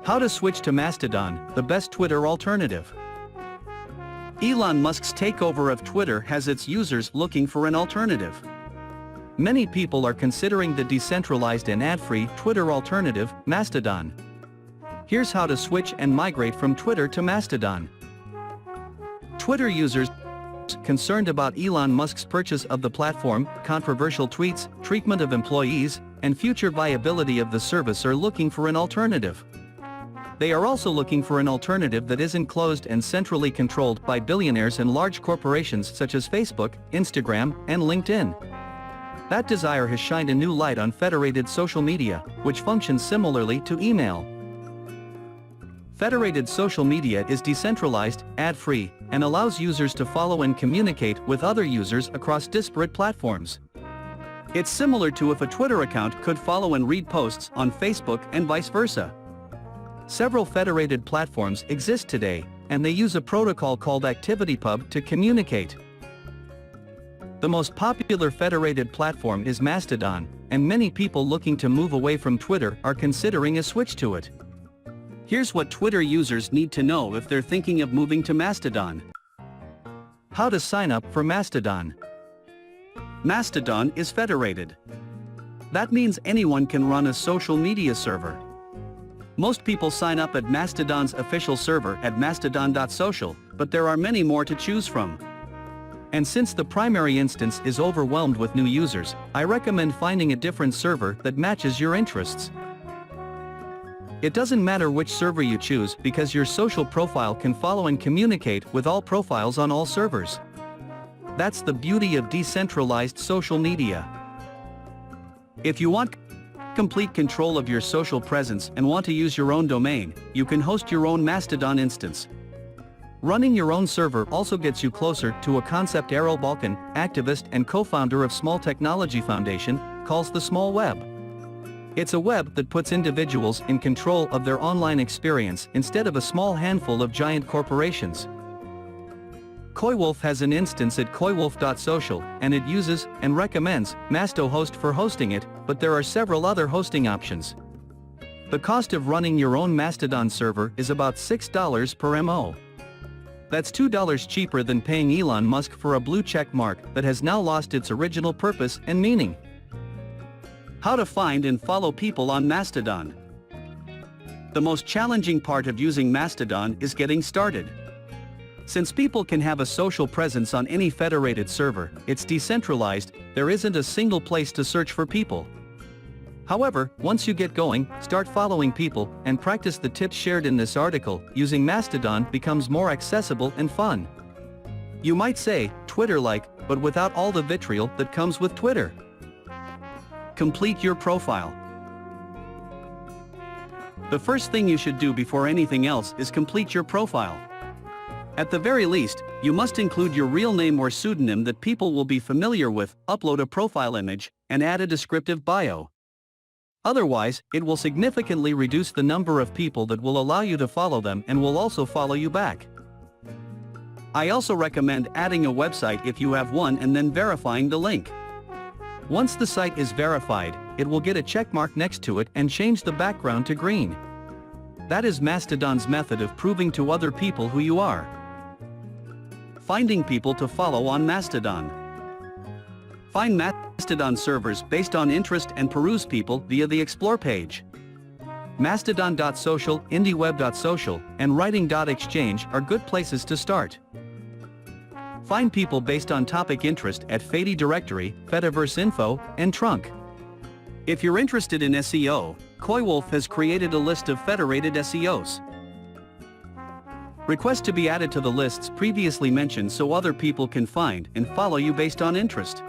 How to switch to Mastodon, the best Twitter alternative. Elon Musk's takeover of Twitter has its users looking for an alternative. Many people are considering the decentralized and ad-free Twitter alternative, Mastodon. Here's how to switch and migrate from Twitter to Mastodon. Twitter users concerned about Elon Musk's purchase of the platform, controversial tweets, treatment of employees, and future viability of the service are looking for an alternative. They are also looking for an alternative that isn't closed and centrally controlled by billionaires and large corporations such as Facebook, Instagram, and LinkedIn. That desire has shined a new light on federated social media, which functions similarly to email. Federated social media is decentralized, ad-free, and allows users to follow and communicate with other users across disparate platforms. It's similar to if a Twitter account could follow and read posts on Facebook and vice versa. Several federated platforms exist today, and they use a protocol called ActivityPub to communicate. The most popular federated platform is Mastodon, and many people looking to move away from Twitter are considering a switch to it. Here's what Twitter users need to know if they're thinking of moving to Mastodon. How to sign up for Mastodon. Mastodon is federated. That means anyone can run a social media server. Most people sign up at Mastodon's official server at mastodon.social, but there are many more to choose from. And since the primary instance is overwhelmed with new users, I recommend finding a different server that matches your interests. It doesn't matter which server you choose because your social profile can follow and communicate with all profiles on all servers. That's the beauty of decentralized social media. If you want complete control of your social presence and want to use your own domain, you can host your own Mastodon instance. Running your own server also gets you closer to a concept Errol Balkan, activist and co-founder of Small Technology Foundation, calls the small web. It's a web that puts individuals in control of their online experience instead of a small handful of giant corporations. Coywolf has an instance at coywolf.social, and it uses and recommends Mastohost for hosting it, but there are several other hosting options. The cost of running your own Mastodon server is about $6 per MO. That's $2 cheaper than paying Elon Musk for a blue check mark that has now lost its original purpose and meaning. How to find and follow people on Mastodon. The most challenging part of using Mastodon is getting started. Since people can have a social presence on any federated server, it's decentralized, there isn't a single place to search for people. However, once you get going, start following people, and practice the tips shared in this article, using Mastodon becomes more accessible and fun. You might say, Twitter-like, but without all the vitriol that comes with Twitter. Complete your profile. The first thing you should do before anything else is complete your profile. At the very least, you must include your real name or pseudonym that people will be familiar with, upload a profile image, and add a descriptive bio. Otherwise, it will significantly reduce the number of people that will allow you to follow them and will also follow you back. I also recommend adding a website if you have one and then verifying the link. Once the site is verified, it will get a checkmark next to it and change the background to green. That is Mastodon's method of proving to other people who you are. Finding people to follow on Mastodon. Find Mastodon servers based on interest and peruse people via the Explore page. Mastodon.social, IndieWeb.social, and Writing.exchange are good places to start. Find people based on topic interest at Fady Directory, Fediverse Info, and Trunk. If you're interested in SEO, Coywolf has created a list of federated SEOs. Request to be added to the lists previously mentioned so other people can find and follow you based on interest.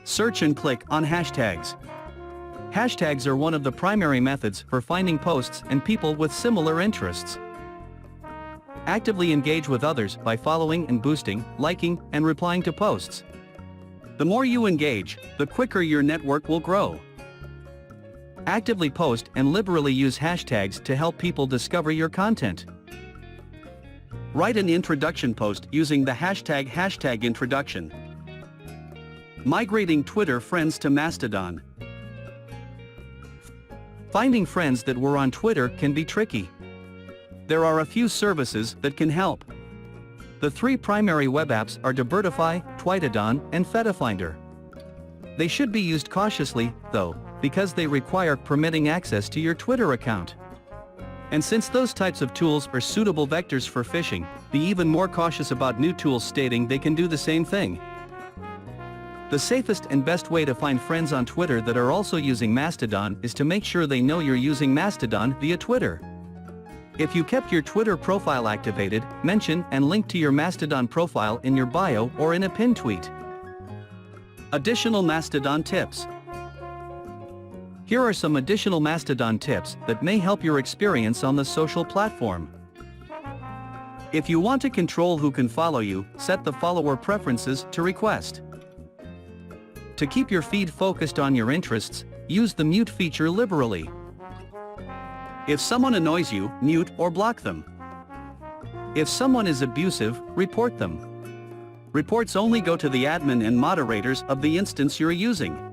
Search and click on hashtags. Hashtags are one of the primary methods for finding posts and people with similar interests. Actively engage with others by following and boosting, liking, and replying to posts. The more you engage, the quicker your network will grow. Actively post and liberally use hashtags to help people discover your content. Write an introduction post using the hashtag #introduction. Migrating Twitter friends to Mastodon. Finding friends that were on Twitter can be tricky. There are a few services that can help. The three primary web apps are Divertify, Tweetadon, and FetaFinder. They should be used cautiously, though, because they require permitting access to your Twitter account. And since those types of tools are suitable vectors for phishing, be even more cautious about new tools stating they can do the same thing. The safest and best way to find friends on Twitter that are also using Mastodon is to make sure they know you're using Mastodon via Twitter. If you kept your Twitter profile activated, mention and link to your Mastodon profile in your bio or in a pinned tweet. Additional Mastodon tips. Here are some additional Mastodon tips that may help your experience on the social platform. If you want to control who can follow you, set the follower preferences to request. To keep your feed focused on your interests, use the mute feature liberally. If someone annoys you, mute or block them. If someone is abusive, report them. Reports only go to the admin and moderators of the instance you're using.